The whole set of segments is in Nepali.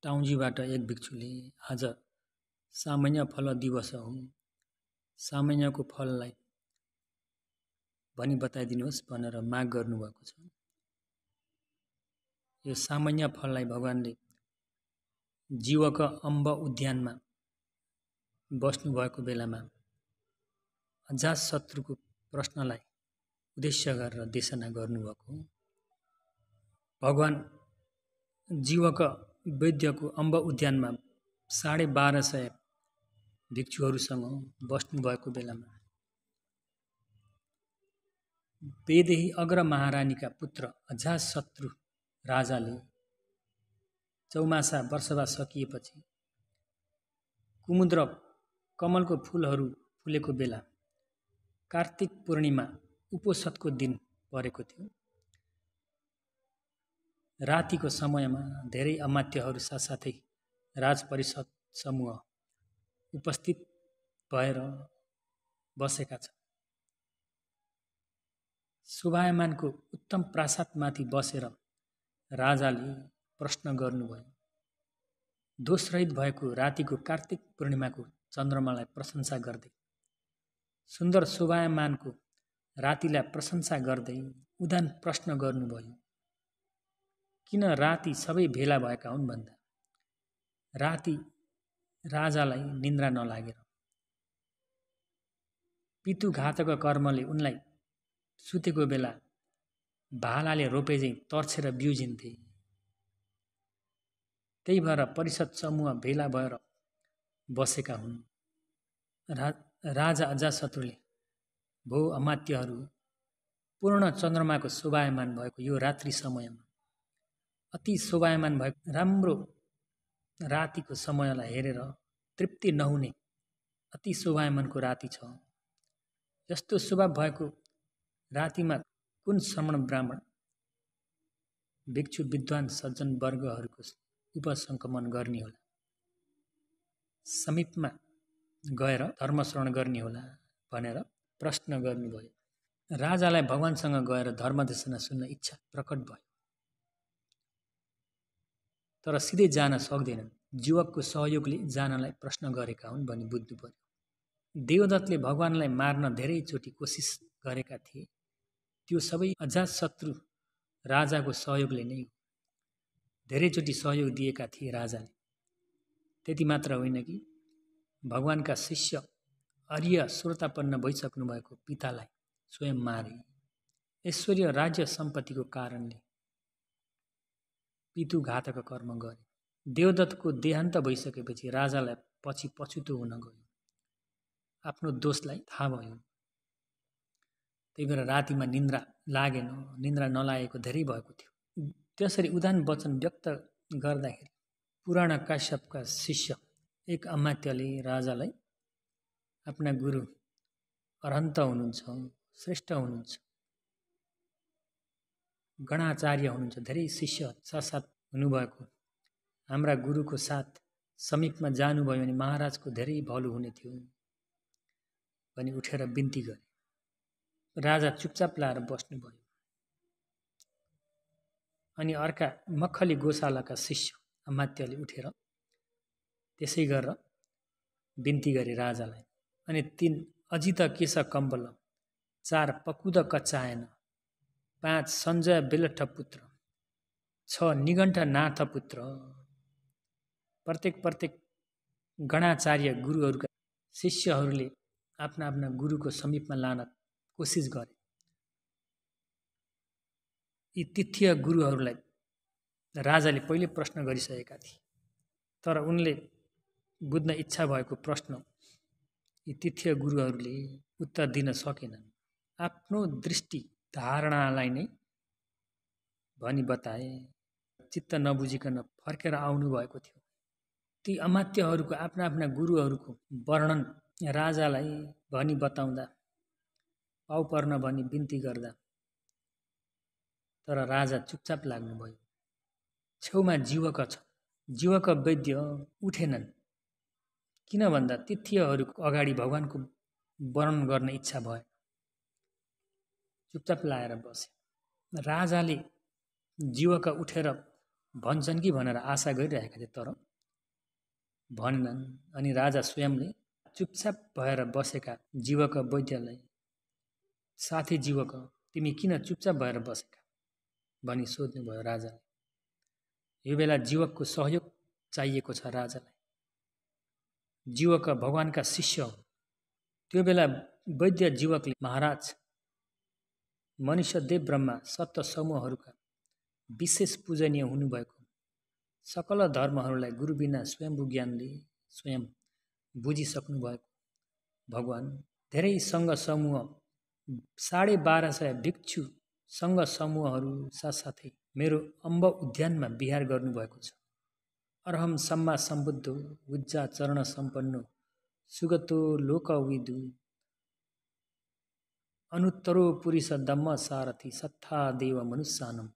टाउजीबाट एक भिक्षुले आज सामान्य फल दिवस हो, सामान्यको फललाई भनी बताइदिनुहोस् भनेर माग गर्नुभएको छ। यो सामान्य फललाई भगवानले जीवक अम्ब उद्यानमा बस्नुभएको बेलामा अजातशत्रुको प्रश्नलाई उद्देश्य गरेर देशना गर्नुभएको। भगवान जीवक वैद्यको अम्ब उद्यानमा 1250 भिक्षुहरूसँग बस्नुभएको बेलामा वैदेही अग्र महारानीका पुत्र अजातशत्रु राजाले चौमासा वर्षवास सकिएपछि कुमुद र कमलको फुलहरू फुलेको बेला कार्तिक पूर्णिमा उपोषदको दिन परेको थियो। रातिको समयमा धेरै अमात्यहरू साथसाथै राजपरिषद समूह उपस्थित भएर बसेका छन्। शोभायमानको उत्तम प्रासादमाथि बसेर राजाले प्रश्न गर्नुभयो। दोषरहित भएको रातिको कार्तिक पूर्णिमाको चन्द्रमालाई प्रशंसा गर्दै, सुन्दर शोभायमानको रातिलाई प्रशंसा गर्दै उदान प्रश्न गर्नुभयो। किन राति सबै भेला भएका हुन् भन्दा राति राजालाई निन्द्रा नलागेर पितुघातक कर्मले उनलाई सुतेको बेला भालाले रोपेझै तर्छेर बिउजिन्थे। त्यही भएर परिषद समूह भेला भएर बसेका हुन्। राजा अजातशत्रुले भो अमात्यहरू, पूर्ण चन्द्रमाको शोभायमान भएको यो रात्रि समयमा अति शोभायमान भएको राम्रो रातिको समयलाई हेरेर तृप्ति नहुने अति शोभायमानको राति छ। यस्तो शोभा भएको रातिमा कुन श्रमण ब्राह्मण भिक्षु विद्वान सज्जन वर्गहरूको उपसङ्क्रमण गर्ने होला, समीपमा गएर धर्मश्रवण गर्ने होला भनेर प्रश्न गर्नुभयो। राजालाई भगवानसँग गएर धर्मदेशना सुन्न इच्छा प्रकट भयो, तर सिधै जान सक्दैनन्। जीवकको सहयोगले जानलाई प्रश्न गरेका हुन् भनी बुझ्नु पर्यो। देवदत्तले भगवानलाई मार्न धेरैचोटि कोसिस गरेका थिए। त्यो सबै अजातशत्रु राजाको सहयोगले नै हो। धेरैचोटि सहयोग दिएका थिए राजाले। त्यति मात्र होइन कि भगवानका शिष्य आर्य श्रोतापन्न भइसक्नु भएको पितालाई स्वयं मारे। ऐश्वर्य राज्य सम्पत्तिको कारणले पितुघातक कर्म गरे। देवदत्तको देहान्त भइसकेपछि राजालाई पछि पछुतो हुन गयो। आफ्नो दोषलाई थाहा भयो। त्यही भएर रातिमा निन्द्रा लागेन। निन्द्रा नलागेको धेरै भएको थियो। त्यसरी उदान वचन व्यक्त गर्दाखेरि पुराण काश्यपका शिष्य एक अमात्यले राजालाई आफ्ना गुरु अरहन्त हुनुहुन्छ, श्रेष्ठ हुनुहुन्छ, गणाचार्य हुनुहुन्छ, धेरै शिष्य साथ हुनुभएको हाम्रा गुरुको साथ समीपमा जानुभयो भने महाराजको धेरै भलो हुने थियो भनी उठेर बिन्ती गरे। राजा चुपचाप लाएर बस्नुभयो। अनि अर्का मखली गोशालाका शिष्य अमात्यले उठेर त्यसै गरेर बिन्ती गरे राजालाई। अनि 3 अजित केश कम्बल, 4 पकुद कचायन, 5 सञ्जय बेलठ पुत्र, 6 निगण्ठ नाथ पुत्र। प्रत्येक गणाचार्य गुरुहरूका शिष्यहरूले आफ्ना गुरुको समीपमा लान कोसिस गरे। यी तिथ्य गुरुहरूलाई राजाले पहिले प्रश्न गरिसकेका थिए, तर उनले बुझ्न इच्छा भएको प्रश्न यी तिथ्य गुरुहरूले उत्तर दिन सकेनन्। आफ्नो दृष्टि धारणालाई नै भनी बताए। चित्त नबुझिकन फर्केर आउनु भएको थियो। ती अमात्यहरूको आफ्ना गुरुहरूको वर्णन राजालाई भनी बताउँदा, पाउ पर्न भनी बिन्ती गर्दा तर राजा चुपचाप लाग्नुभयो। छेउमा जीवक छ। जीवक वैद्य उठेनन्। किन भन्दा तिथ्यहरूको अगाडि भगवानको वर्णन गर्ने इच्छा भयो। चुपचाप लाएर बसे। राजाले जीवक उठेर भन्छन् कि भनेर आशा गरिरहेका थिए, तर भनेनन्। अनि राजा स्वयंले चुपचाप भएर बसेका जीवक वैद्यलाई, साथी जीवक, तिमी किन चुपचाप भएर बसेका भनी सोध्नुभयो राजाले। यो बेला जीवकको सहयोग चाहिएको छ राजालाई। जीवक भगवानका शिष्य हुन्। त्यो बेला वैद्य जीवकले, महाराज, मनुष्य देव ब्रह्मा सप्त समूहहरूका विशेष पूजनीय हुनुभएको सकल धर्महरूलाई गुरु बिना स्वयम्भू ज्ञानले स्वयं बुझिसक्नु भएको भगवान धेरै सङ्घ समूह 1250 भिक्षु सङ्घ समूहहरू साथसाथै मेरो अम्ब उद्यानमा विहार गर्नुभएको छ। अर्हम सम्मा सम्बुद्धो उज्जा चरण सम्पन्नो सुगतो लोकविदु अनुत्तरो पुरुष दम्म सारथी सत्ता देव मनुष्यानम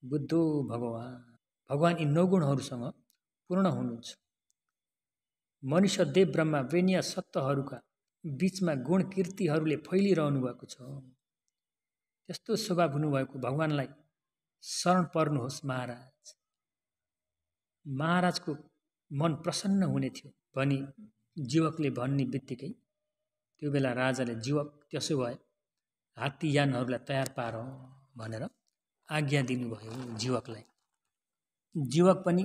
बुद्धो भगवान। भगवान यी 9 गुणहरूसँग पूर्ण हुनुहुन्छ। मनुष्य देव ब्रह्मा वेणीय सत्तहरूका बीचमा गुण कीर्तिहरूले फैलिरहनु भएको छ। त्यस्तो स्वभाव हुनुभएको भगवानलाई शरण पर्नुहोस् महाराज। महाराजको मन प्रसन्न हुने थियो भनी जीवकले भन्ने बित्तिकै त्यो बेला राजाले, जीवक, त्यसो भए हात्तीयानहरूलाई तयार पार भनेर आज्ञा दिनुभयो जीवकलाई। जीवक पनि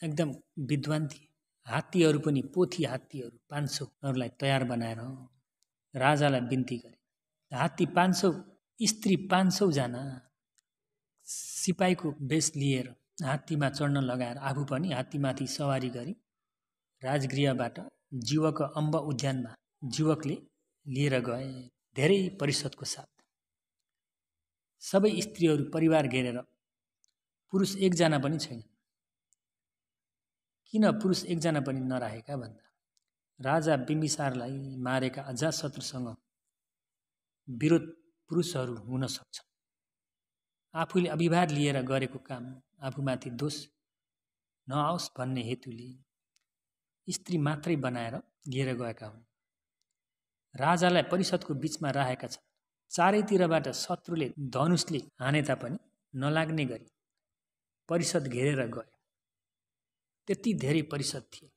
एकदम विद्वान थिए। हात्तीहरू पनि पोथी हात्तीहरू 500हरूलाई तयार बनाएर राजालाई बिन्ती गरे। हात्ती 500, स्त्री 500 जना सिपाहीको वेश लिएर हात्तीमा चढ्न लगाएर आफू पनि हात्तीमाथि सवारी गरी राजगृहबाट जीवक अम्ब उद्यानमा जीवकले लिएर गए धेरै परिषदको साथ। सबै स्त्रीहरू परिवार घेरेर, पुरुष 1 जना पनि छैन। किन पुरुष 1 जना पनि नराखेका भन्दा राजा बिम्बिसारलाई मारेका अजातशत्रुसँग विरोध पुरुषहरू हुन सक्छन्। आफूले अभिभार लिएर गरेको काम आफूमाथि दोष नआओस् भन्ने हेतुले स्त्री मात्रै बनाएर लिएर गएका हुन्। राजालाई परिषदको बीचमा राखेका छन्। चारैतिरबाट शत्रुले धनुषले हाने तापनि नलाग्ने गरी परिषद घेरेर गए। त्यति धेरै परिषद थिए।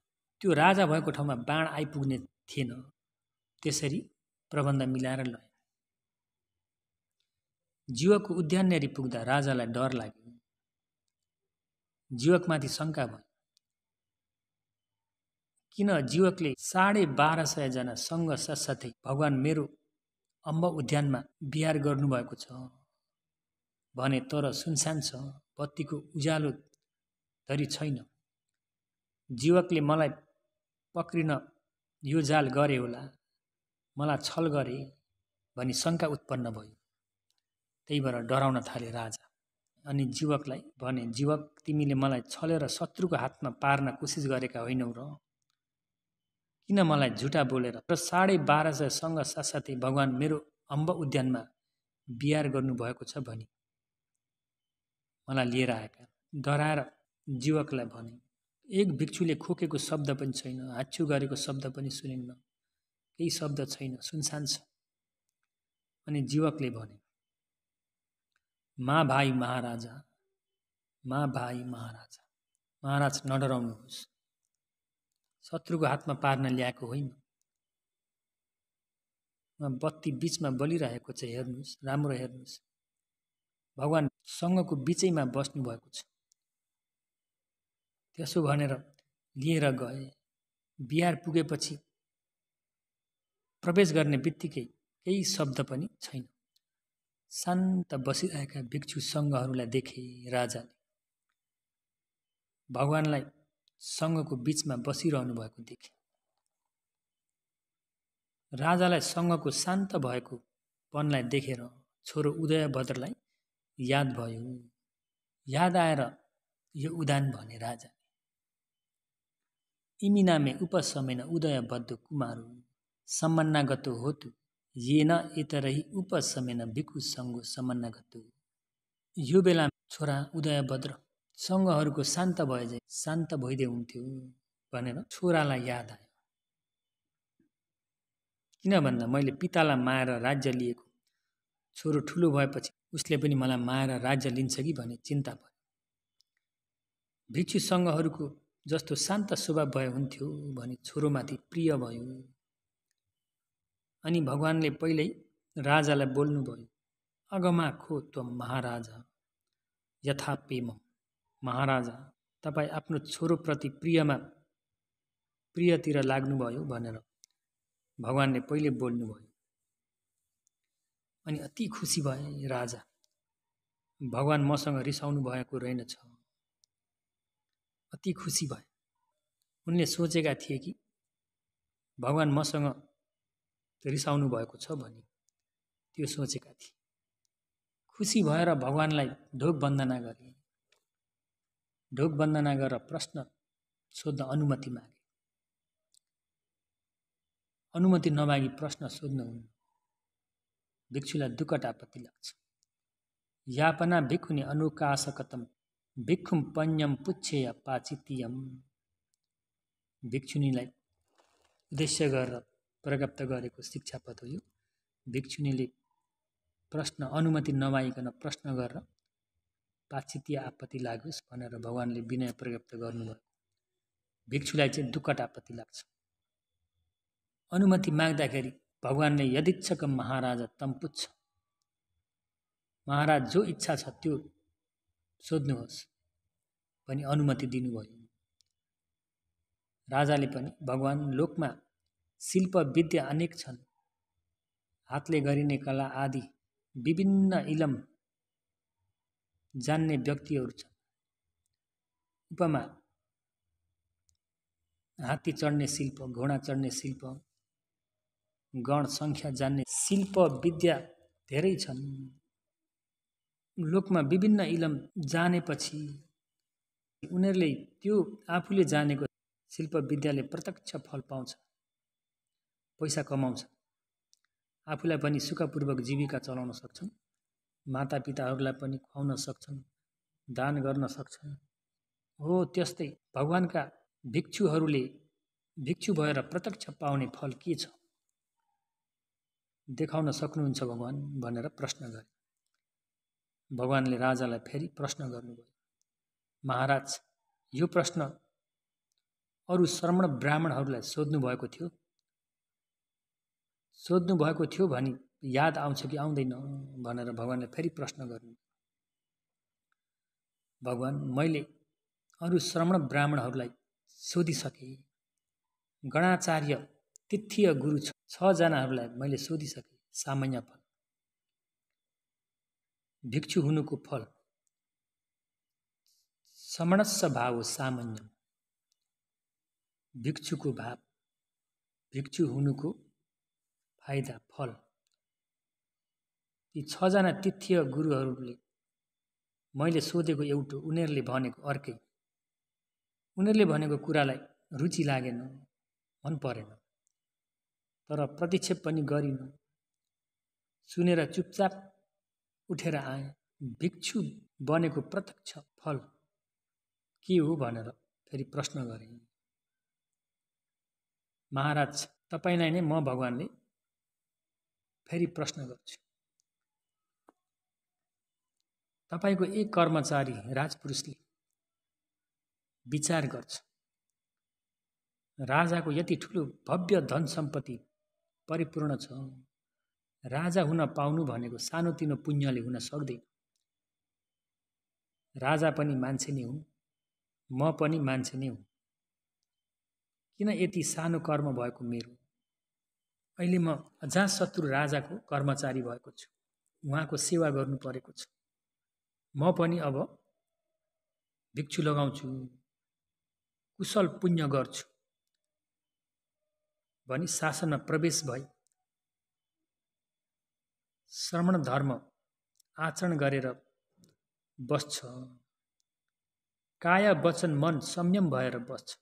त्यो राजा भएको ठाउँमा बाण आइपुग्ने थिएन। त्यसरी प्रबन्ध मिलाएर लए। जीवकको उद्यान नेरी पुग्दा राजालाई डर लाग्यो। जीवकमाथि शङ्का भयो। किन जीवकले 1250 जना सङ्घ साथसाथै भगवान मेरो अम्ब उद्यानमा विहार गर्नुभएको छ भने, तर सुनसान छ, बत्तीको उज्यालो धरि छैन। जीवकले मलाई पक्रिन यो जाल गरे होला, मलाई छल गरे भनी शङ्का उत्पन्न भयो। त्यही भएर डराउन थाले राजा। अनि जीवकलाई भने, जीवक, तिमीले मलाई छलेर शत्रुको हातमा पार्न कोसिस गरेका होइनौ र? किन मलाई झुटा बोलेर र 1250 सङ्घ साथसाथै भगवान मेरो अम्ब उद्यानमा विहार गर्नुभएको छ भनी मलाई लिएर आएका? डराएर जीवकलाई भने, एक भिक्षुले खोकेको शब्द पनि छैन, हाच्छ्यु गरेको शब्द पनि सुनिन्न, केही शब्द छैन, सुनसान छ। अनि जीवकले भने, मा भाइ महाराजा, मा भाइ महाराजा, महाराज नडराउनुहोस्, शत्रुको हातमा पार्न ल्याएको होइन। बत्ती बीचमा बलिरहेको छ, हेर्नुहोस्, राम्रो हेर्नुहोस्। भगवान सँगको बीचैमा बस्नु भएको छ। त्यसो भनेर लिएर गए। बिहार पुगेपछि प्रवेश गर्ने बित्तिकै केही शब्द पनि छैन। शान्त बसिरहेका भिक्षु सङ्घहरूलाई देखे राजाले। भगवानलाई सङ्घको बीचमा बसिरहनु भएको देखे। राजालाई सङ्घको शान्त भएको पनलाई देखेर छोरो उदयभद्रलाई याद भयो। याद आएर यो उदान भने राजाले, इमिनामे उपशमेन उदयभद्र कुमारो सम्मानागतो होतु येन एतरहि उपशमेन भिक्षु सङ्घो सम्मानागतो। यो बेला छोरा उदयभद्र सङ्घहरूको शान्त भए चाहिँ शान्त भइदिए हुन्थ्यो भनेर छोरालाई याद आयो। किन भन्दा मैले पितालाई माएर राज्य लिएको, छोरो ठुलो भएपछि उसले पनि मलाई माएर राज्य लिन्छ कि भन्ने चिन्ता भयो। भिक्षु सङ्घहरूको जस्तो शान्त स्वभाव भए हुन्थ्यो भने छोरोमाथि प्रिय भयो। अनि भगवानले पहिल्यै राजालाई बोल्नुभयो, अगमा खो त्वम महाराजा यथा प्रेम। महाराजा, तपाईँ आफ्नो छोरोप्रति प्रियतिर लाग्नुभयो भनेर भगवानले पहिले बोल्नुभयो। अनि अति खुसी भए राजा, भगवान मसँग रिसाउनु भएको रहेनछ। अति खुसी भए। उनले सोचेका थिए कि भगवान मसँग रिसाउनु भएको छ भनी त्यो सोचेका थिए। खुसी भएर भगवानलाई ढोग वन्दना गरे। ढोग वन्दना गरेर प्रश्न सोध्न अनुमति मागे। अनुमति नमागी प्रश्न सोध्न हुन्न। भिक्षुलाई दुकट आपत्ति लाग्छ। यापना भिक्षुनि अनुकाशकतम भिक्षुम पन्यम पुच्छेय पाचित्यम। भिक्षुनीलाई उद्देश्य गरेर प्रज्ञप्त गरेको शिक्षापद हो यो। भिक्षुनीले प्रश्न अनुमति नमागिकन प्रश्न गरेर पाचित्य आपत्ति लागोस् भनेर भगवानले विनय प्रज्ञप्त गर्नुभयो। भिक्षुलाई चाहिँ दुकट आपत्ति लाग्छ। अनुमति माग्दाखेरि भगवानले यदिच्छक महाराजा तम पुच्छ, महाराज जो इच्छा छ त्यो सोध्नुहोस् भनी अनुमति दिनुभयो। राजाले पनि भगवान लोकमा शिल्प विद्या अनेक छन्, हातले गरिने कला आदि विभिन्न इलम जान्ने व्यक्तिहरू छन्। उपमा हात्ती चढ्ने शिल्प, घोडा चढ्ने शिल्प, गण संख्या जान्ने शिल्प विद्या धेरै छन्। लोकमा विभिन्न इलम जानेपछि उनीहरूले त्यो आफूले जानेको शिल्प विद्याले प्रत्यक्ष फल पाउँछ, पैसा कमाउँछ, आफूलाई पनि सुखपूर्वक जीविका चलाउन सक्छन्, मातापिताहरूलाई पनि खुवाउन सक्छन्, दान गर्न सक्छन्। हो त्यस्तै भगवानका भिक्षुहरूले भिक्षु भएर प्रत्यक्ष पाउने फल के छ देखाउन सक्नुहुन्छ भगवान भनेर प्रश्न गरे। भगवानले राजालाई फेरि प्रश्न गर्नुभयो, महाराज यो प्रश्न अरू श्रमण ब्राह्मणहरूलाई सोध्नु भएको थियो भनी याद आउँछ कि आउँदैन भनेर भगवानले फेरि प्रश्न गर्नु। भगवान, मैले अरू श्रमण ब्राह्मणहरूलाई सोधिसके। गणाचार्य तिथ्य गुरु 6 जनाहरूलाई मैले सोधिसके। सामान्य फल, भिक्षु हुनुको फल, समणस्स भाव सामान्य, भिक्षुको भाव, भिक्षु हुनुको फाइदा फल। यी 6 जना तिथ्य गुरुहरूले मैले सोधेको एउटो, उनीहरूले भनेको अर्कै। उनीहरूले भनेको कुरालाई रुचि लागेन, मन परेन, तर प्रतिक्षेप पनि गरिन। सुनेर चुपचाप उठेर आए। भिक्षु बनेको प्रत्यक्ष फल के हो भनेर फेरि प्रश्न गरे। महाराज, तपाईलाई नै म भगवानले फेरि प्रश्न गर्छु। तपाईको एक कर्मचारी राजपुरुषले विचार गर्छ, राजाको यति ठुलो भव्य धन सम्पत्ति परिपूर्ण छ, राजा हुन पाउनु भनेको सानोतिनो पुण्यले हुन सक्दैन। राजा पनि मान्छे नै हुन्, म पनि मान्छे नै हुँ। किन यति सानो कर्म भएको मेरो? अहिले म अजातशत्रु राजाको कर्मचारी भएको छु, उहाँको सेवा गर्नु परेको छ। म पनि अब भिक्षु लगाउँछु, कुशल पुण्य गर्छु भनी शासनमा प्रवेश भई श्रमण धर्म आचरण गरेर बस्छ। काया वचन मन संयम भएर बस्छ।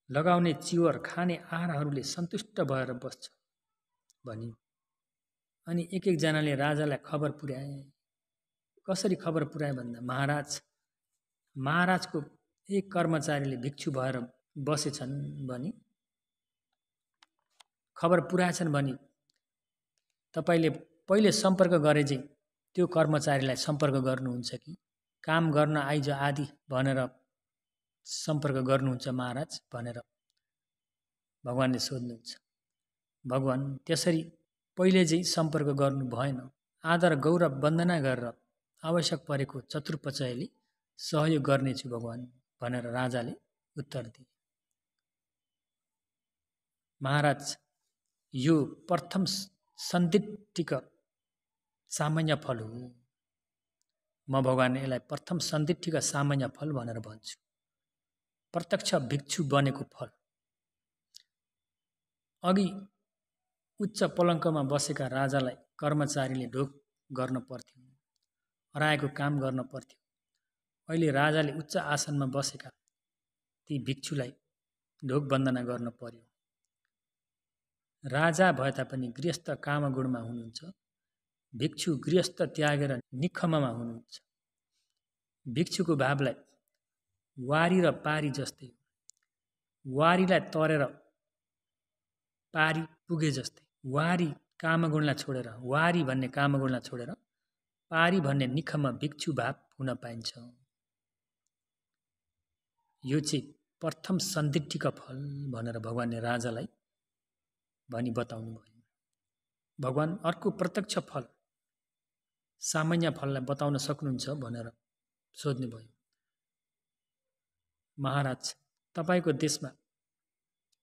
लगाउने चिवर खाने आहारहरूले सन्तुष्ट भएर बस्छ भनी। अनि एक जनाले राजालाई खबर पुर्याए। कसरी खबर पुर्याए भन्दा, महाराजको एक कर्मचारीले भिक्षु भएर बसेछन् भनी खबर पुर्याएछन् भनी तपाईले पहिले सम्पर्क गरे चाहिँ त्यो कर्मचारीलाई सम्पर्क गर्नुहुन्छ कि काम गर्न आइज आदि भनेर सम्पर्क गर्नुहुन्छ महाराज भनेर भगवानले सोध्नुहुन्छ। भगवान त्यसरी पहिले चाहिँ सम्पर्क गर्नु भएन, आदर गौरव वन्दना गरेर आवश्यक परेको चतुर्पचयले सहयोग गर्नेछु भगवान भनेर राजाले उत्तर दिए। महाराज, यो प्रथम सन्दिष्टिक सामान्य फल हो। म भगवानले यसलाई प्रथम सन्दिष्टिक सामान्य फल भनेर भन्छु। प्रत्यक्ष भिक्षु बनेको फल। अघि उच्च पलङ्कमा बसेका राजालाई कर्मचारीले ढोग गर्न पर्थ्यो, हराएको काम गर्न पर्थ्यो। अहिले राजाले उच्च आसनमा बसेका ती भिक्षुलाई ढोग वन्दना गर्न पर्यो। राजा भए तापनि गृहस्थ कामगुणमा हुनुहुन्छ, भिक्षु गृहस्थ त्यागेर निखम्ममा हुनुहुन्छ। भिक्षुको भावलाई वारी र पारी जस्तै हो। वारीलाई तरेर पारी पुगे जस्तै। वारी कामगुणलाई छोडेर, वारी भन्ने कामगुणलाई छोडेर पारी भन्ने निखम्म भिक्षु भाव हुन पाइन्छ। यो चाहिँ प्रथम सन्दिष्टिक फल भनेर भगवानले राजालाई भनी बताउनु भयो। भगवान अर्को प्रत्यक्ष फल सामान्य फललाई बताउन सक्नुहुन्छ भनेर सोध्नुभयो। महाराज, तपाईको देशमा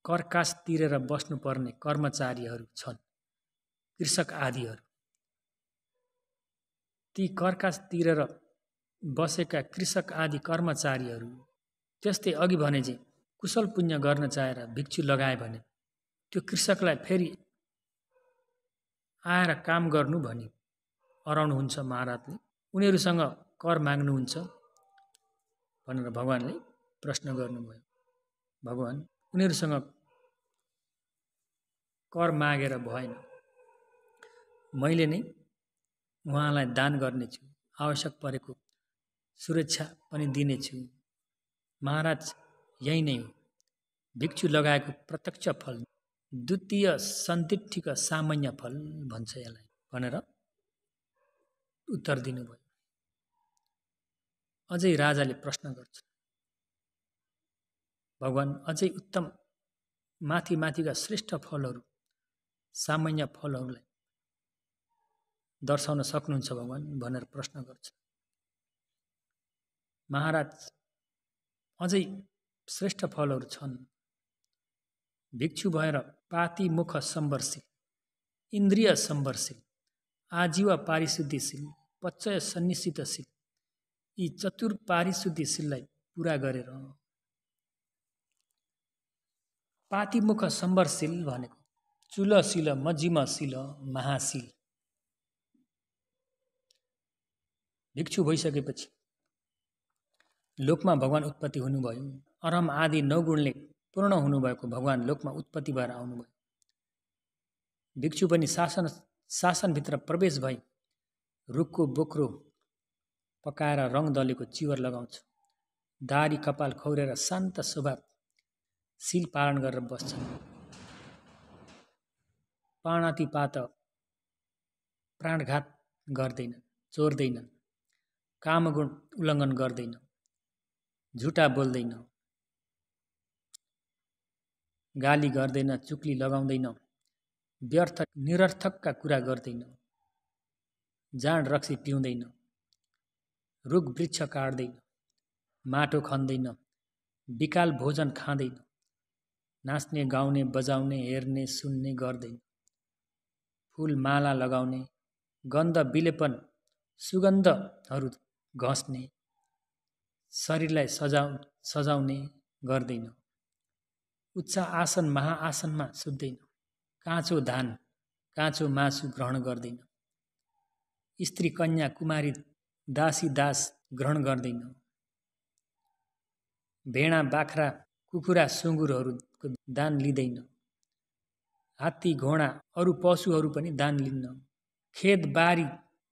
करकास तिरेर बस्नुपर्ने कर्मचारीहरू छन्, कृषक आदिहरू। ती करकास तिरेर बसेका कृषक आदि कर्मचारीहरू त्यस्तै अघि भने चाहिँ कुशल पुण्य गर्न चाहेर भिक्षु लगाए भने त्यो कृषकलाई फेरि आएर काम गर्नु भनी अराउनुहुन्छ महाराजले। उनीहरूसँग कर माग्नुहुन्छ भनेर भगवानले प्रश्न गर्नुभयो। भगवान, उनीहरूसँग कर मागेर भएन, मैले नै उहाँलाई दान गर्नेछु, आवश्यक परेको सुरक्षा पनि दिनेछु। महाराज, यही नै हो भिक्षु लगाएको प्रत्यक्ष फल, द्वितीय सन्दिष्टिक सामान्य फल भन्छ यसलाई भनेर उत्तर दिनुभयो। अझै राजाले प्रश्न गर्छ। भगवान अझै उत्तम माथि माथिका श्रेष्ठ फलहरू, सामान्य फलहरूलाई दर्शाउन सक्नुहुन्छ भगवान भनेर प्रश्न गर्छ। महाराज, अझै श्रेष्ठ फलहरू छन्। भिक्षु भएर पातिमुख सम्वर्षी, इन्द्रिय सम्वर्षी, आजीव पारिशुद्धिशील, पच्चय सन्निश्चितशील, यी चतुर पारिशुद्धिशीललाई पुरा गरेर। पातिमुख सम्वर्षील भनेको चुलशील, मजिमशील, महाशील। भिक्षु भइसकेपछि लोकमा भगवान उत्पत्ति हुनुभयो। अरहम आदि 9 गुणले पूर्ण हुनुभएको भगवान लोकमा उत्पत्ति भएर आउनुभयो। भिक्षु पनि शासनभित्र प्रवेश भई रुखको बोक्रो पकाएर रङ दलेको चिवर लगाउँछ, दारी कपाल खौरेर शान्त स्वभाव शील पालन गरेर बस्छन्। पाणातिपात प्राणघात गर्दैनन्, चोर्दैनन्, कामगुण उल्लङ्घन गर्दैन, झुटा बोल्दैन, गाली गर्दैन, चुक्ली लगाउँदैन, व्यर्थ निरर्थकका कुरा गर्दैन, जाँड रक्सी पिउँदैन, रुख वृक्ष काट्दैन, माटो खन्दैन, विकाल भोजन खाँदैन, नाच्ने गाउने बजाउने हेर्ने सुन्ने गर्दैन, फूल माला लगाउने, गन्ध विलेपन सुगन्धहरू घस्ने, शरीरलाई सजाउने गर्दैन, उच्च आसन महाआसनमा सुत्दैन, काँचो धान काँचो मासु ग्रहण गर्दैन, स्त्री कन्या कुमारी दासी दास ग्रहण गर्दैन, भेडा बाख्रा कुखुरा सुँगुरहरूको दान लिँदैन, हात्ती घोडा अरू पशुहरू पनि दान लिन्न, खेत बारी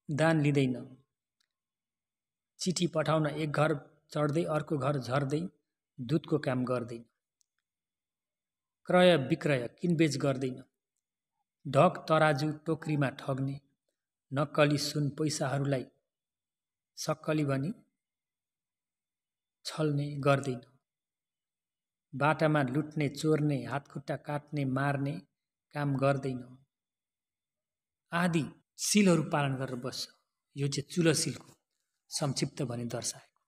दान लिँदैन, चिठी पठाउन एक घर चढ्दै अर्को घर झर्दै दूतको काम गर्दैन, क्रय विक्रय किनबेच गर्दैन, ढक तराजु टोकरीमा ठग्ने, नक्कली सुन पैसाहरूलाई सक्कली भनी छल्ने गर्दैन, बाटामा लुट्ने, चोर्ने, हातखुट्टा काट्ने, मार्ने काम गर्दैन। आदि सिलहरू पालन गरेर बस्छ। यो चाहिँ चुलसिलको संक्षिप्त भने दर्शाएको।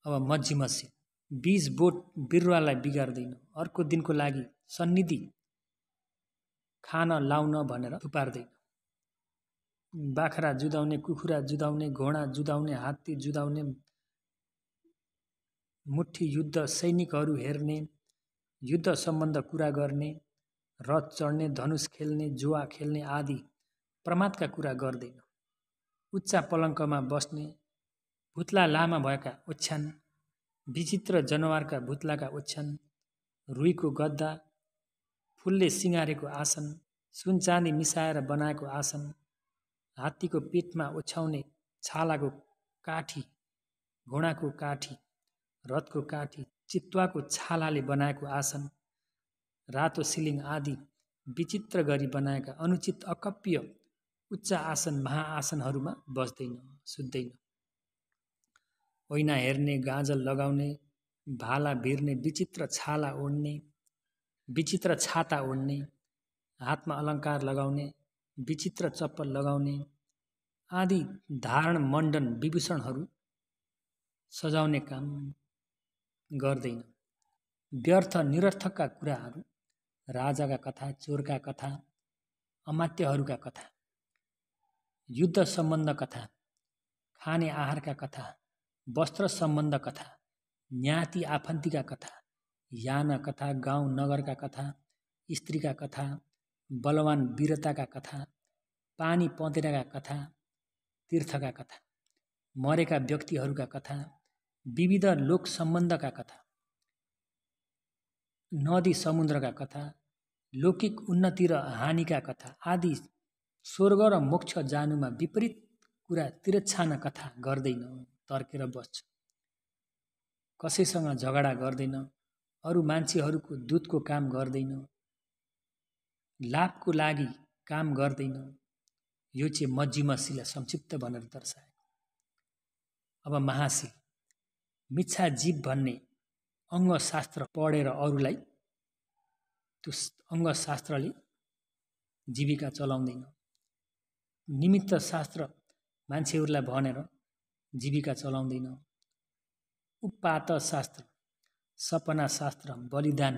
अब मझिमा सिल, बीज बोट बिरुवालाई बिगार्दैन, अर्को दिनको लागि सन्निधि खान लाउन भनेर थुपार्दैन। बाख्रा जुदाउने, कुखुरा जुदाउने, घोडा जुदाउने, हात्ती जुदाउने, मुठी युद्ध सैनिकहरू हेर्ने, युद्ध सम्बन्ध कुरा गर्ने, रथ चढ्ने, धनुष खेल्ने, जुवा खेल्ने आदि प्रमादका कुरा गर्दैन। उच्चा पलङ्कमा बस्ने, भुत्ला लामा भएका ओछ्यान, विचित्र जनावरका भुत्लाका ओछ्यान, रुईको गद्दा, फुलले सिँगारेको आसन, सुन चाँदी मिसाएर बनाएको आसन, हात्तीको पेटमा ओछ्याउने छालाको काठी, घोडाको काठी, रथको काठी, चितुवाको छालाले बनाएको आसन, रातो सिलिङ आदि विचित्र गरी बनाएका अनुचित अकप्य उच्च आसन महाआसनहरूमा बस्दैन, सुत्दैन। ऐना हेर्ने, गाजल लगाउने, भाला भिर्ने, विचित्र छाता ओढ्ने, हातमा अलङ्कार लगाउने, विचित्र चप्पल लगाउने आदि धारण मण्डन विभूषणहरू सजाउने काम गर्दैन। व्यर्थ निरर्थकका कुराहरू, राजाका कथा, चोरका कथा, अमात्यहरूका कथा, युद्ध सम्बन्ध कथा, खाने आहारका कथा, वस्त्र सम्बन्ध कथा, ज्ञाति आफन्तीका कथा, याना कथा, गाउँ नगरका कथा, स्त्रीका कथा, बलवान वीरताका कथा, पानी पँधेराका कथा, तीर्थका कथा, मरेका व्यक्तिहरूका कथा, विविध लोक सम्बन्धका कथा, नदी समुद्रका कथा, लौकिक उन्नति र हानिका कथा आदि स्वर्ग र मोक्ष जानुमा विपरीत कुरा तिरछाना कथा गर्दैन, तर्केर बस्छ। कसैसँग झगडा गर्दैन, अरू मान्छेहरूको दूतको काम गर्दैन, लाभको लागि काम गर्दैन। यो चाहिँ मझिमसीलाई संक्षिप्त भनेर दर्शाएको। अब महासील, मिच्छा जीव भन्ने अङ्गशास्त्र पढेर अरूलाई त्यो अङ्गशास्त्रले जीविका चलाउँदैन। निमित्त शास्त्र मान्छेहरूलाई भनेर जीविका चलाउँदैन। उपात शास्त्र, सपना शास्त्र, बलिदान,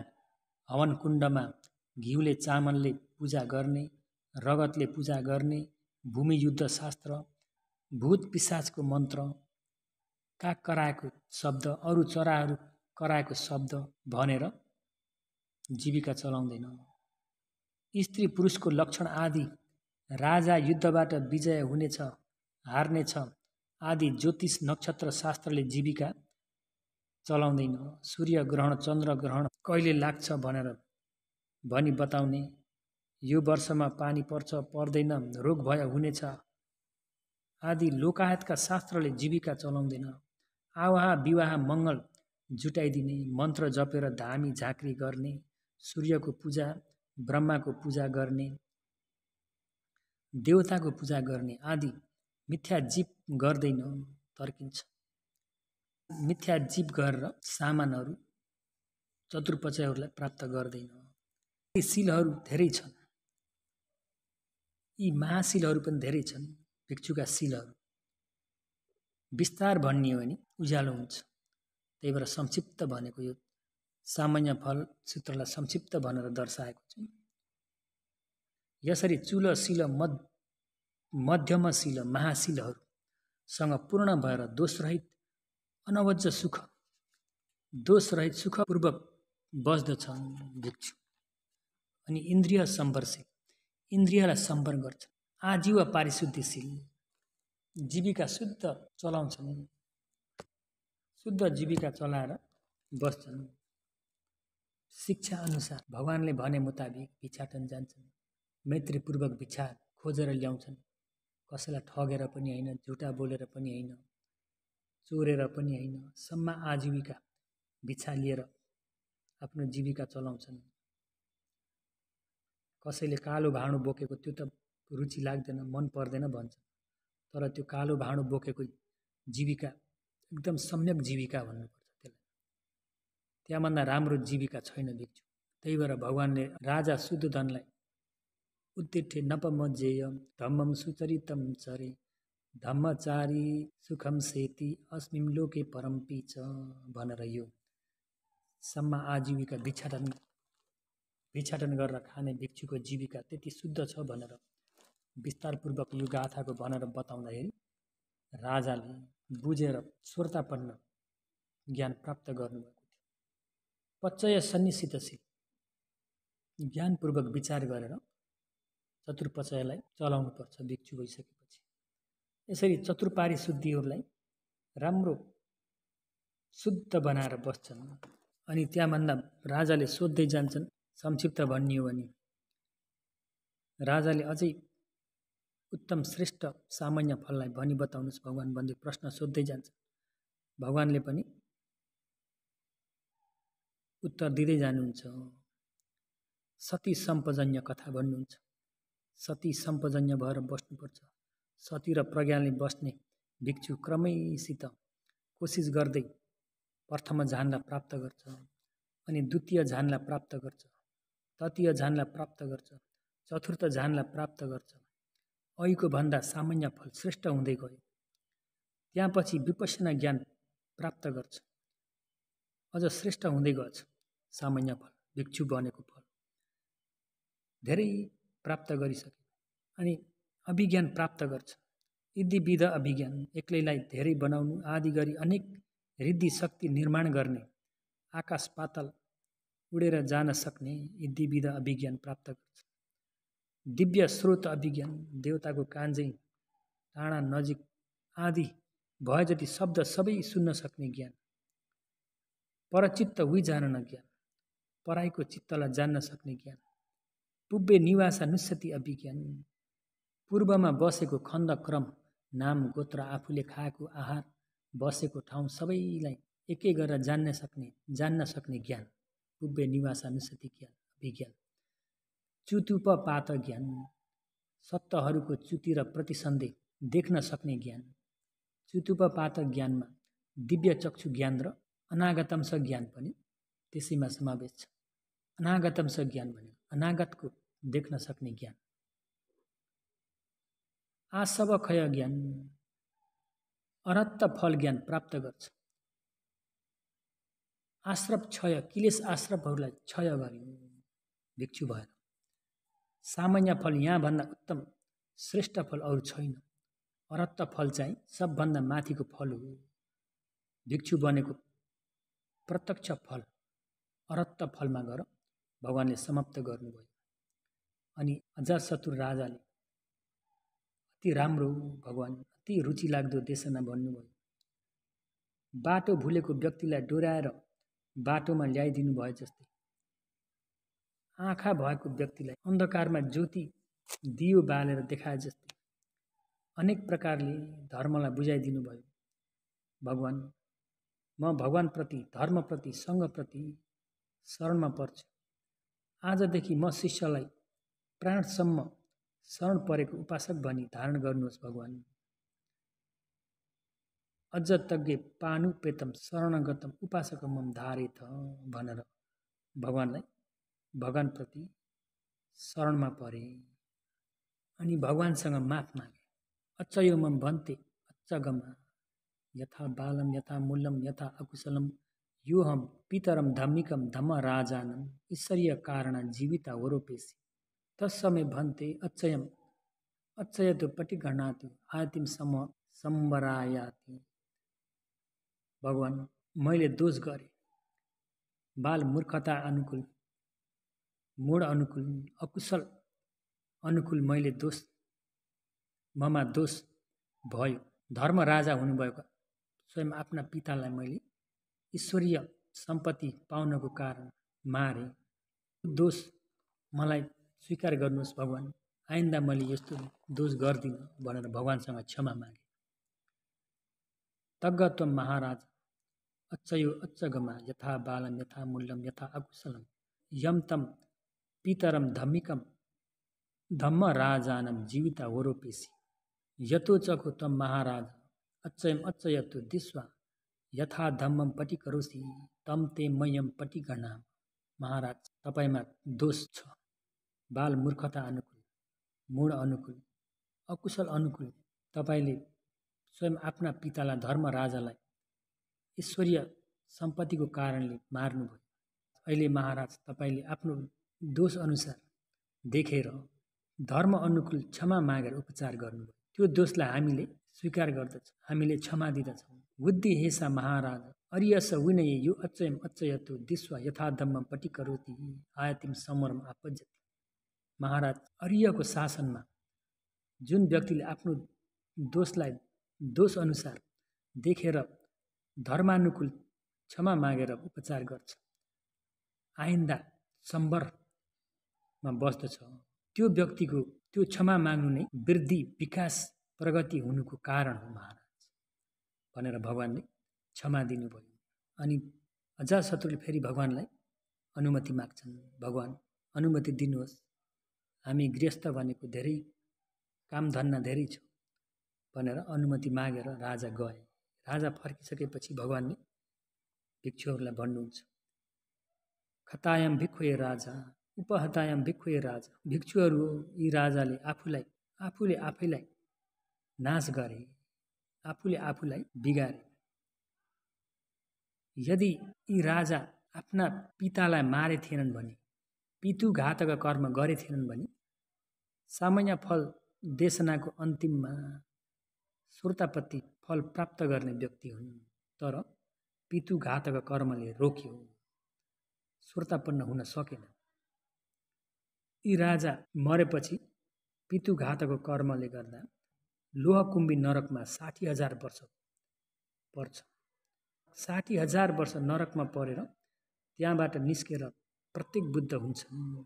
हवन कुण्डमा घिउले चामलले पूजा गर्ने, रगतले पूजा गर्ने, भूमि युद्ध शास्त्र, भूत पिशाचको मन्त्र, काग कराएको शब्द, अरू चराहरू कराएको शब्द भनेर जीविका चलाउँदैन। स्त्री पुरुषको लक्षण आदि, राजा युद्धबाट विजय हुनेछ हार्नेछ आदि ज्योतिष नक्षत्र शास्त्रले जीविका चलाउँदैन। सूर्य ग्रहण, चन्द्र ग्रहण कहिले लाग्छ भनेर भनी बताउने, यो वर्षमा पानी पर्छ पर्दैन, रोग भय हुनेछ आदि लोकायतका शास्त्रले जीविका चलाउँदैन। आवाह विवाह मङ्गल जुटाइदिने, मन्त्र जपेर धामी झाँक्री गर्ने, सूर्यको पूजा, ब्रह्माको पूजा गर्ने, देवताको पूजा गर्ने आदि मिथ्या जीव गर्दैन, तर्किन्छ। मिथ्या जीव गरेर सामानहरू चतुर्पचयहरूलाई प्राप्त गर्दैन। यी सिलहरू धेरै छन्, यी महासिलहरू पनि धेरै छन्। भिक्षुका सिलहरू विस्तार भनियो भने उज्यालो हुन्छ, त्यही भएर संक्षिप्त भनेको यो सामान्य फल सूत्रलाई संक्षिप्त भनेर दर्शाएको छु। यसरी चुल शिल मध्यम शिल महाशिलहरूसँग पूर्ण भएर दोषरहित अनवज सुख, दोषरहित सुखपूर्वक बस्दछन् भिक्षु। अनि इन्द्रिय सम्भरशील, इन्द्रियलाई सम्भर गर्छ। आजीव पारिशुद्धिशील, जीविका शुद्ध चलाउँछन्, शुद्ध जीविका चलाएर बस्छन्। शिक्षा अनुसार भगवानले भने मुताबिक भिक्षाटन जान्छन्, मैत्रीपूर्वक भिक्षा खोजेर ल्याउँछन्। कसैलाई ठगेर पनि होइन, झुटा बोलेर पनि होइन, चोरेर पनि होइन, सम्म आजीविका भिक्षा लिएर आफ्नो जीविका चलाउँछन्। कसैले कालो भाँडो बोकेको त्यो त रुचि लाग्दैन, मन पर्दैन भन्छ, तर त्यो कालो भाँडो बोकेको जीविका एकदम सम्यक जीविका भन्नुपर्छ त्यसलाई। त्यहाँभन्दा राम्रो जीविका छैन भिक्षु। त्यही भएर भगवान्ले राजा शुद्धोधनलाई उत्तिष्ठे नपमज्जेय धम्मं सुचरितं चरे धम्मचारी सुखम सेति अस्मिन् लोके परमपि च भनेर यो सम्म आजीविका भिक्षाटन गरेर खाने भिक्षुको जीविका त्यति शुद्ध छ भनेर विस्तारपूर्वक यो गाथाको भनेर बताउँदाखेरि राजाले बुझेर स्वर्तापन्न ज्ञान प्राप्त गर्नुभएको थियो। पच्चय सन्निसितशील ज्ञानपूर्वक विचार गरेर चतुर्पचयलाई चलाउनुपर्छ भिक्षु भइसकेपछि। यसरी चतुर्पारी शुद्धिहरूलाई राम्रो शुद्ध बनाएर बस्छन्। अनि त्यहाँभन्दा राजाले सोध्दै जान्छन्। संक्षिप्त भन्ने हो भने राजाले अझै उत्तम श्रेष्ठ सामान्य फललाई भनी बताउनुहोस् भगवान् भन्दै प्रश्न सोध्दै जान्छन्। भगवान्ले पनि उत्तर दिँदै जानुहुन्छ। सती सम्पजन्य कथा भन्नुहुन्छ। सती सम्पजन्य भएर बस्नुपर्छ। सती र प्रज्ञाले बस्ने भिक्षु क्रमैसित कोसिस गर्दै प्रथम झानलाई प्राप्त गर्छ, अनि द्वितीय झानलाई प्राप्त गर्छ, तृतीय झानलाई प्राप्त गर्छ, चतुर्थ झानलाई प्राप्त गर्छ। अहिको भन्दा सामान्य फल श्रेष्ठ हुँदै गयो। त्यसपछि विपश्यना ज्ञान प्राप्त गर्छ। अझ श्रेष्ठ हुँदै गछ सामान्य फल, भिक्षु बनेको फल धेरै प्राप्त गरिसके। अनि अभिज्ञान प्राप्त गर्छ। इद्धि विध अभिज्ञान, एक्लैलाई धेरै बनाउनु आदि गरी अनेक रिद्धि शक्ति निर्माण गर्ने, आकाश पाताल उडेर जान सक्ने इद्धि विध अभिज्ञान प्राप्त गर्छ। दिव्य स्रोत अभिज्ञान, देवताको कान चाहिँ टाढा नजिक आदि भए जति शब्द सबै सुन्न सक्ने ज्ञान। परचित्त उही जानन ज्ञान, पराईको चित्तलाई जान्न सक्ने ज्ञान। पुब्बे निवास नुस्यति अभिज्ञान, पूर्वमा बसेको खण्ड क्रम नाम गोत्र आफूले खाएको आहार बसेको ठाउँ सबैलाई एकै गरेर जान्न सक्ने ज्ञान। पुब्बे निवास नुस्यति ज्ञान अभिज्ञान। च्युतुप पात ज्ञान, सत्तहरूको च्युति र प्रतिसन्देह देख्न सक्ने ज्ञान। च्युतुप पात ज्ञानमा दिव्य चक्षु ज्ञान र अनागतंश ज्ञान पनि त्यसैमा समावेश छ। अनागतंश ज्ञान भनेको अनागतको देख्न सक्ने ज्ञान। आसव क्षय ज्ञान, अनन्त फल ज्ञान प्राप्त गर्छ। आश्रव क्षय, किलेश आश्रवहरूलाई क्षय गर्यो भिक्षु भएर। सामान्य फल यहाँभन्दा उत्तम श्रेष्ठ फल अरू छैन। अनन्त फल चाहिँ सबभन्दा माथिको फल हो। भिक्षु बनेको प्रत्यक्ष फल अनन्त फलमा गएर भगवान्ले समाप्त गर्नुभयो। अनि अजातशत्रु राजाले अति राम्रो भगवान् अति रुचि लाग्दो देशना भन्नुभयो। बाटो भुलेको व्यक्तिलाई डोर्याएर बाटोमा ल्याइदिनु भए जस्तै, आँखा भएको व्यक्तिलाई अन्धकारमा ज्योति दियो बालेर देखाए जस्तै अनेक प्रकारले धर्मलाई बुझाइदिनु भयो भगवान्। म भगवान्प्रति, धर्मप्रति, सङ्घप्रति शरणमा पर्छु। आजदेखि म शिष्यलाई प्राणसम्म शरण परेको उपासक भनी धारण गर्नुहोस् भगवान्। अझ तज्ञे पानुपेतम शरणगतम उपासक मम धारेथ भनेर भगवान्प्रति शरणमा परे। अनि भगवान्सँग माफ मागे। अच्छयो मम भन्ते अच्छगमा यथा बालम यथा मूलम यथा अकुशलम योहम पितरम धम्मिकम धम्म राजानम ईश्वरीय कारण जीविता वरोपेसी तत्समय भन्ते अच्छयम अच्छयतु पटिगणातु आयतिम सम्बरायाति। भगवान्, मैले दोष गरेँ। बाल मूर्खता अनुकूल, मूढ अनुकूल, अकुशल अनुकूल मैले ममा दोष भयो। धर्म राजा हुनुभएको स्वयं आफ्ना पितालाई मैले ईश्वरीय सम्पत्ति पाउनको कारण मारे। दोष मलाई स्वीकार गर्नुहोस् भगवान्। आइन्दा मैले यस्तो दोष गर्दिनँ भनेर भगवान्सँग क्षमा मागे। तग्गत्वम महाराज अच्छयो अच्छगमा यथा बालम यथा मूल्यम यथा अकुशलम यम तम पितरम धम्मिकम धम्म राजानम जीविता वरोपेसी यतो चको तम महाराज अच्छयम अच्छयतु दिस्वा यथा धम्मम पटिकरोसी तम ते मयम पटिगणाम। महाराज, तपाईँमा दोष छ। बाल मूर्खता अनुकूल, मूढ अनुकूल, अकुशल अनुकूल तपाईँले स्वयं आफ्ना पितालाई धर्म राजालाई ईश्वरीय सम्पत्तिको कारणले मार्नुभयो। अहिले महाराज, तपाईँले आफ्नो दोष अनुसार देखेर धर्म अनुकूल क्षमा मागेर उपचार गर्नुभयो। त्यो दोषलाई हामीले स्वीकार गर्दछौँ, हामीले क्षमा दिँदछौँ। बुद्धि हेसा महाराज अरियस विनय यो अचयम अचयतो दिस्वा यथाधम्म पटिकरोति आयतिम समरम आपज्यति। महाराज, अरियको शासनमा जुन व्यक्तिले आफ्नो दोषलाई दोष अनुसार देखेर धर्मानुकूल क्षमा मागेर उपचार गर्छ, आइन्दा सम्बरमा बस्दछ, त्यो व्यक्तिको त्यो क्षमा माग्नु नै वृद्धि, विकास, प्रगति हुनुको कारण हो महाराज भनेर भगवानले क्षमा दिनुभयो। अनि अजातशत्रुले फेरि भगवानलाई अनुमति माग्छन्, भगवान अनुमति दिनुहोस्, हामी गृहस्थ भनेको धेरै काम धन्ना धेरै छ भनेर अनुमति मागेर राजा गए। राजा फर्किसकेपछि भगवानले भिक्षुहरूलाई भन्नुहुन्छ, खतायाम भिक्षुए राजा उपहतायाम भिक्षुए राजा। भिक्षुहरू यी राजाले आफूले आफैलाई नाश गरे, आफूले आफूलाई बिगारे। यदि यी राजा आफ्ना पितालाई मारे थिएनन् भने, पितुघातक कर्म गरे थिएनन् भने सामान्य फल देशनाको अन्तिममा श्रोतापत्ति फल प्राप्त गर्ने व्यक्ति हुन्। तर पितुघातक कर्मले रोक्यो, श्रोतापन्न हुन सकेन। यी राजा मरेपछि पितुघातको कर्मले गर्दा लोहकुम्बी नरकमा 60,000 वर्ष पर्छ। 60,000 वर्ष नरकमा परेर त्यहाँबाट निस्केर प्रत्येक बुद्ध हुन्छन्।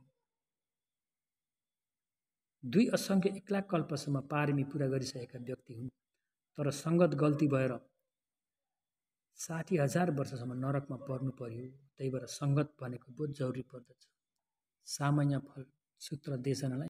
2 असङ्ख्य 1 लाख कल्पसम्म पारमी पुरा गरिसकेका व्यक्ति हुन्। तर सङ्गत गल्ती भएर 60,000 वर्षसम्म नरकमा पर्नु पर्यो। त्यही भएर सङ्गत भनेको बहुत जरुरी पर्दछ। सामान्य फल सूत्र देशनालाई